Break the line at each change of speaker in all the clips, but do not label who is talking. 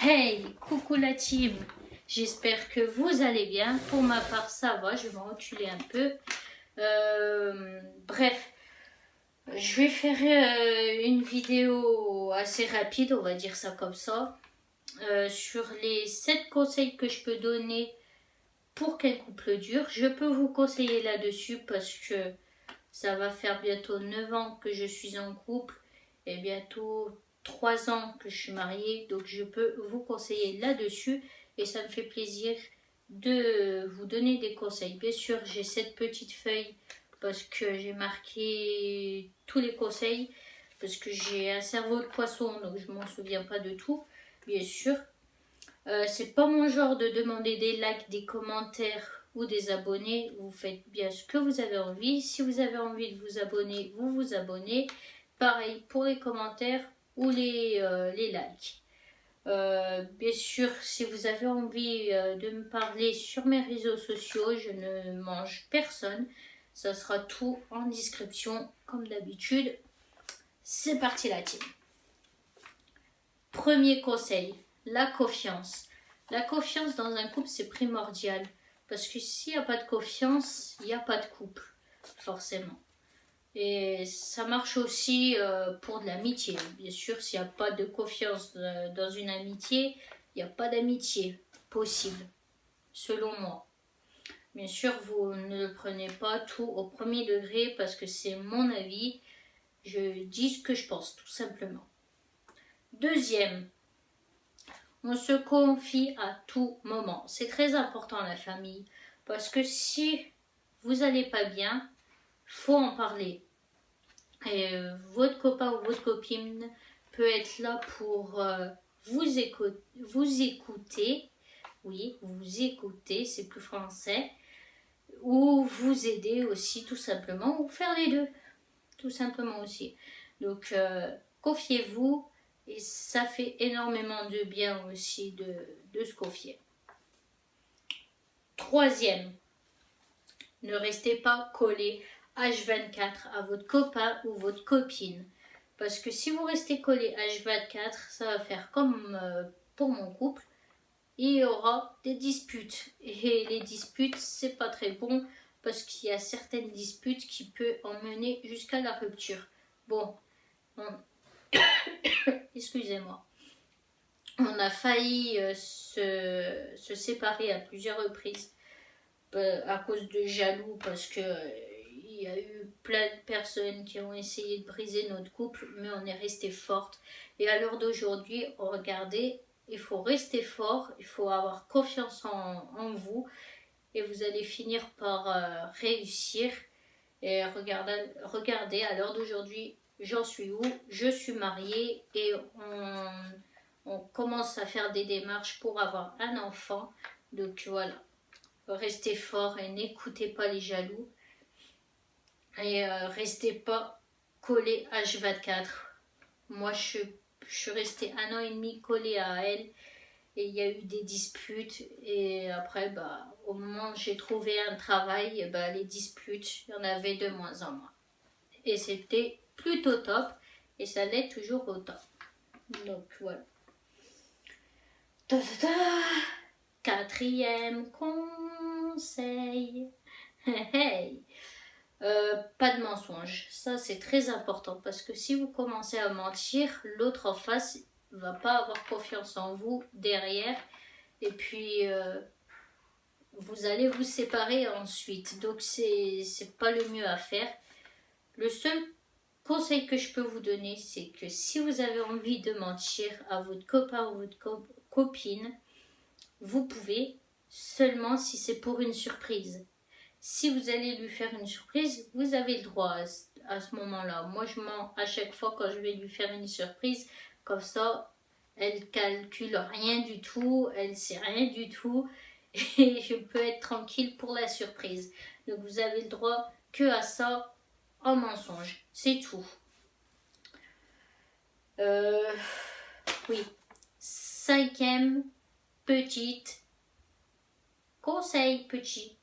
Hey, coucou la team, j'espère que vous allez bien. Pour ma part, ça va, je vais me reculer un peu. Bref, je vais faire une vidéo assez rapide, on va dire ça comme ça, sur les 7 conseils que je peux donner pour qu'un couple dure. Je peux vous conseiller là-dessus parce que ça va faire bientôt 9 ans que je suis en couple et bientôt 3 ans que je suis mariée. Donc je peux vous conseiller là-dessus et ça me fait plaisir de vous donner des conseils. Bien sûr, j'ai cette petite feuille parce que j'ai marqué tous les conseils parce que j'ai un cerveau de poisson donc je m'en souviens pas de tout, bien sûr. C'est pas mon genre de demander des likes, des commentaires ou des abonnés. Vous faites bien ce que vous avez envie. Si vous avez envie de vous abonner, vous vous abonnez. Pareil pour les commentaires ou les likes. Bien sûr, si vous avez envie de me parler sur mes réseaux sociaux, je ne mange personne. Ça sera tout en description comme d'habitude. C'est parti la team. Premier conseil, la confiance. La confiance dans un couple, c'est primordial. Parce que s'il n'y a pas de confiance, il n'y a pas de couple, forcément. Et ça marche aussi pour de l'amitié. Bien sûr, s'il n'y a pas de confiance dans une amitié, il n'y a pas d'amitié possible, selon moi. Bien sûr, vous ne prenez pas tout au premier degré parce que c'est mon avis. Je dis ce que je pense, tout simplement. Deuxième, on se confie à tout moment. C'est très important la famille. Parce que si vous n'allez pas bien, faut en parler. Et votre copain ou votre copine peut être là pour vous écouter. Oui, vous écouter, c'est plus français. Ou vous aider aussi, tout simplement. Ou faire les deux, tout simplement aussi. Donc, confiez-vous. Et ça fait énormément de bien aussi de se confier. Troisième, ne restez pas collé H24 à votre copain ou votre copine. Parce que si vous restez collé H24, ça va faire comme pour mon couple. Il y aura des disputes. Et les disputes, c'est pas très bon parce qu'il y a certaines disputes qui peuvent emmener jusqu'à la rupture. Bon, excusez-moi. On a failli se séparer à plusieurs reprises à cause de jaloux parce que il y a eu plein de personnes qui ont essayé de briser notre couple, mais on est resté forte. Et à l'heure d'aujourd'hui, regardez, il faut rester fort, il faut avoir confiance en vous et vous allez finir par réussir. Et regardez, à l'heure d'aujourd'hui, j'en suis où? Je suis mariée et on commence à faire des démarches pour avoir un enfant. Donc voilà, restez fort et n'écoutez pas les jaloux. Et restez pas collé H24. Moi, je suis restée 1 an et demi collée à elle. Et il y a eu des disputes. Et après, au moment où j'ai trouvé un travail, les disputes, il y en avait de moins en moins. Et c'était plutôt top. Et ça l'est toujours autant. Donc voilà. Quatrième conseil. Hey. Pas de mensonge. Ça, c'est très important parce que si vous commencez à mentir, l'autre en face va pas avoir confiance en vous derrière. Et puis, vous allez vous séparer ensuite. Donc, c'est pas le mieux à faire. Le seul conseil que je peux vous donner, c'est que si vous avez envie de mentir à votre copain ou votre copine, vous pouvez seulement si c'est pour une surprise. Si vous allez lui faire une surprise, vous avez le droit à ce moment-là. Moi, je mens à chaque fois quand je vais lui faire une surprise. Comme ça, elle calcule rien du tout, elle sait rien du tout. Et je peux être tranquille pour la surprise. Donc, vous avez le droit que à ça en mensonge. C'est tout. Oui. Cinquième petite conseil petit.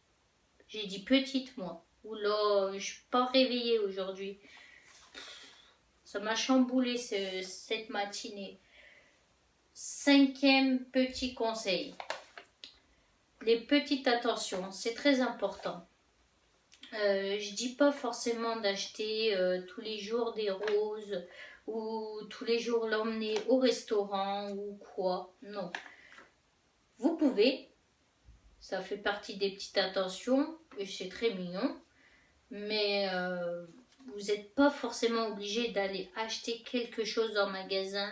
J'ai dit petite, moi. Oula, je suis pas réveillée aujourd'hui. Ça m'a chamboulé cette matinée. 5e petit conseil, les petites attentions, c'est très important. Je dis pas forcément d'acheter tous les jours des roses ou tous les jours l'emmener au restaurant ou quoi, non. Vous pouvez, ça fait partie des petites attentions et c'est très mignon, mais vous n'êtes pas forcément obligé d'aller acheter quelque chose en magasin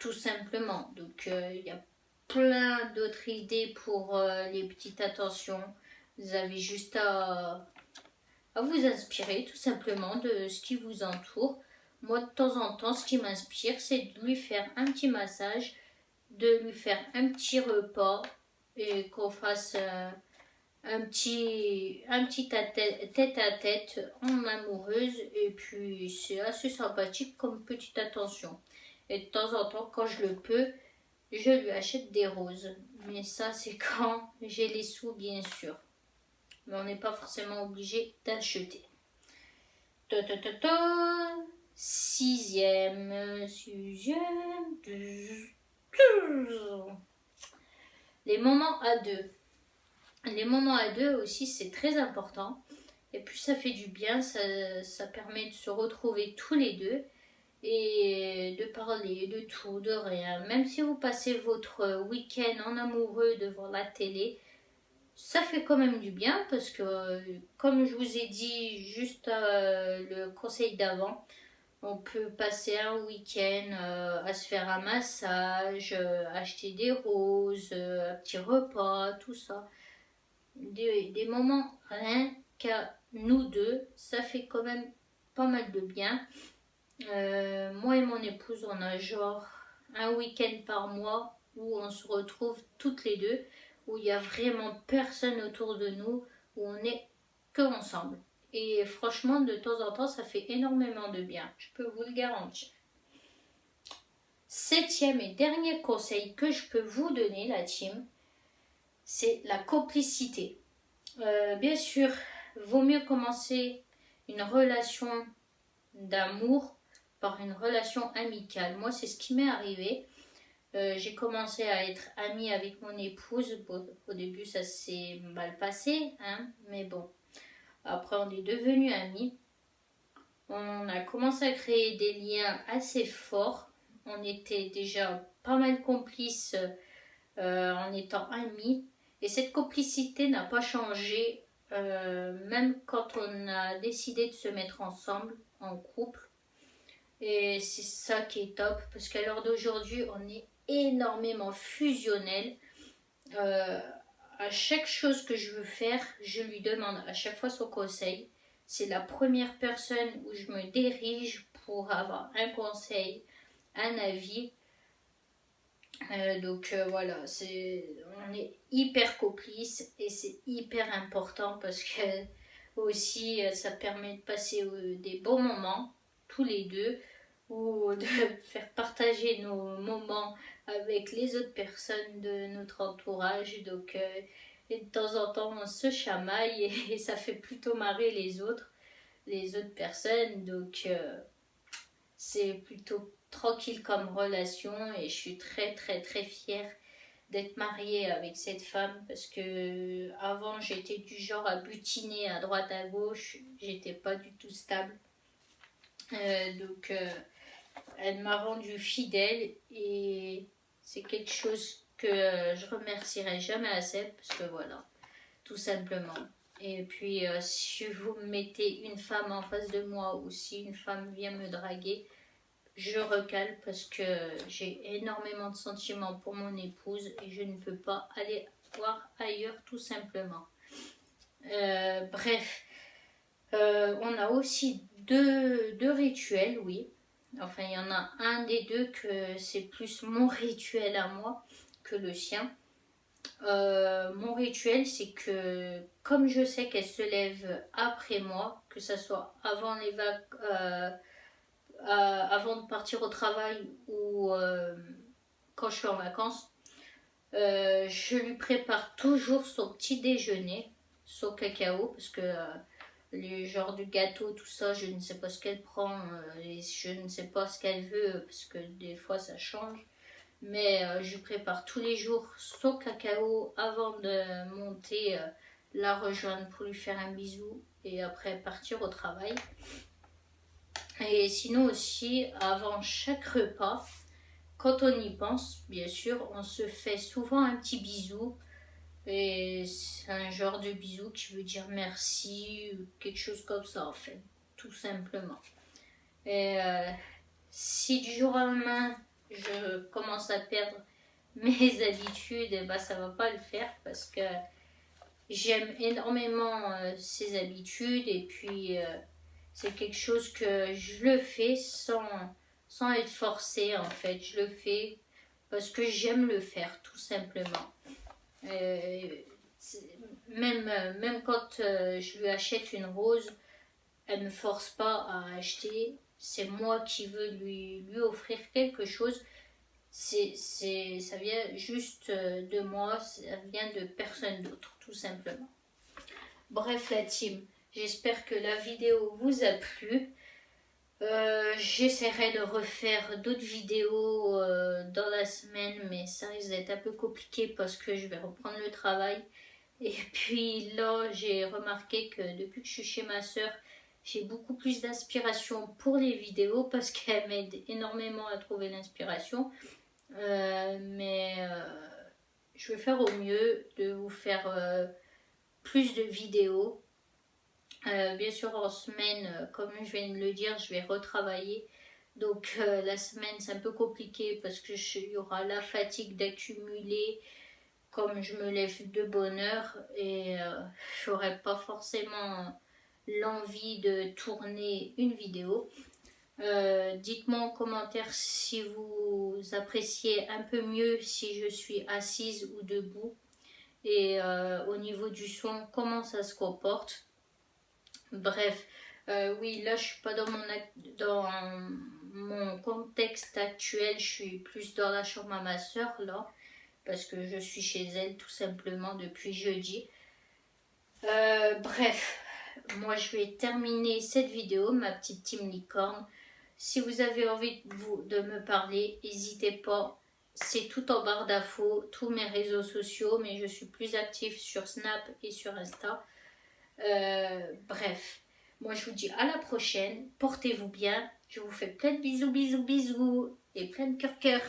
tout simplement. Donc il y a plein d'autres idées pour les petites attentions. Vous avez juste à vous inspirer tout simplement de ce qui vous entoure. Moi, de temps en temps, ce qui m'inspire, c'est de lui faire un petit massage, de lui faire un petit repas et qu'on fasse un petit tête à tête en amoureuse. Et puis, c'est assez sympathique comme petite attention. Et de temps en temps, quand je le peux, je lui achète des roses. Mais ça, c'est quand j'ai les sous, bien sûr. Mais on n'est pas forcément obligé d'acheter. Sixième. Les moments à deux. Les moments à deux aussi, c'est très important. Et puis ça fait du bien, ça permet de se retrouver tous les deux et de parler de tout, de rien. Même si vous passez votre week-end en amoureux devant la télé, ça fait quand même du bien parce que, comme je vous ai dit juste le conseil d'avant, on peut passer un week-end à se faire un massage, acheter des roses, un petit repas, tout ça. Des moments rien qu'à nous deux, ça fait quand même pas mal de bien. Moi et mon épouse, on a genre un week-end par mois où on se retrouve toutes les deux, où il n'y a vraiment personne autour de nous, où on est que ensemble. Et franchement, de temps en temps, ça fait énormément de bien, je peux vous le garantir. 7e et dernier conseil que je peux vous donner, la team, c'est la complicité. Bien sûr, vaut mieux commencer une relation d'amour par une relation amicale. Moi, c'est ce qui m'est arrivé. J'ai commencé à être amie avec mon épouse. Bon, au début, ça s'est mal passé, hein, mais bon. Après, on est devenus amis. On a commencé à créer des liens assez forts. On était déjà pas mal complices en étant amis. Et cette complicité n'a pas changé, même quand on a décidé de se mettre ensemble, en couple. Et c'est ça qui est top, parce qu'à l'heure d'aujourd'hui, on est énormément fusionnel. À chaque chose que je veux faire, je lui demande à chaque fois son conseil. C'est la première personne où je me dirige pour avoir un conseil, un avis. Voilà, on est hyper complices et c'est hyper important parce que aussi ça permet de passer des bons moments tous les deux ou de faire partager nos moments avec les autres personnes de notre entourage. Donc et de temps en temps on se chamaille et ça fait plutôt marrer les autres personnes. Donc c'est plutôt tranquille comme relation et je suis très très très fière d'être mariée avec cette femme parce que avant j'étais du genre à butiner à droite à gauche, j'étais pas du tout stable. Elle m'a rendue fidèle et c'est quelque chose que je remercierai jamais assez parce que voilà, tout simplement. Et puis si vous mettez une femme en face de moi ou si une femme vient me draguer, je recale parce que j'ai énormément de sentiments pour mon épouse et je ne peux pas aller voir ailleurs tout simplement. Bref, on a aussi deux rituels, oui. Enfin, il y en a un des deux que c'est plus mon rituel à moi que le sien. Mon rituel, c'est que comme je sais qu'elle se lève après moi, que ce soit avant les vacances, avant de partir au travail ou quand je suis en vacances, je lui prépare toujours son petit déjeuner, son cacao, parce que les genres de gâteaux, tout ça, je ne sais pas ce qu'elle prend et je ne sais pas ce qu'elle veut, parce que des fois ça change. Mais je prépare tous les jours son cacao avant de monter la rejoindre pour lui faire un bisou et après partir au travail. Et sinon aussi, avant chaque repas, quand on y pense, bien sûr, on se fait souvent un petit bisou. Et c'est un genre de bisou qui veut dire merci, ou quelque chose comme ça en fait, tout simplement. Et si du jour au lendemain, je commence à perdre mes habitudes, et bah, ça va pas le faire parce que j'aime énormément ces habitudes et puis c'est quelque chose que je le fais sans être forcée en fait. Je le fais parce que j'aime le faire tout simplement. Euh, même quand je lui achète une rose, elle ne me force pas à acheter. C'est moi qui veux lui offrir quelque chose. Ça vient juste de moi, ça vient de personne d'autre, tout simplement. Bref, la team, j'espère que la vidéo vous a plu. J'essaierai de refaire d'autres vidéos dans la semaine, mais ça risque d'être un peu compliqué parce que je vais reprendre le travail. Et puis là, j'ai remarqué que depuis que je suis chez ma soeur, j'ai beaucoup plus d'inspiration pour les vidéos parce qu'elle m'aide énormément à trouver l'inspiration. Mais je vais faire au mieux de vous faire plus de vidéos. Bien sûr, en semaine, comme je viens de le dire, je vais retravailler. Donc la semaine, c'est un peu compliqué parce qu'il y aura la fatigue d'accumuler comme je me lève de bonne heure et j'aurai pas forcément l'envie de tourner une vidéo. Dites-moi en commentaire si vous appréciez un peu mieux si je suis assise ou debout et au niveau du son comment ça se comporte. Bref, oui, là je suis pas dans mon contexte actuel, je suis plus dans la chambre à ma soeur là parce que je suis chez elle tout simplement depuis jeudi. Bref, moi je vais terminer cette vidéo, ma petite team licorne. Si vous avez envie de me parler, n'hésitez pas. C'est tout en barre d'infos, tous mes réseaux sociaux, mais je suis plus active sur Snap et sur Insta. Bref, moi je vous dis à la prochaine. Portez-vous bien. Je vous fais plein de bisous, bisous, bisous et plein de cœur.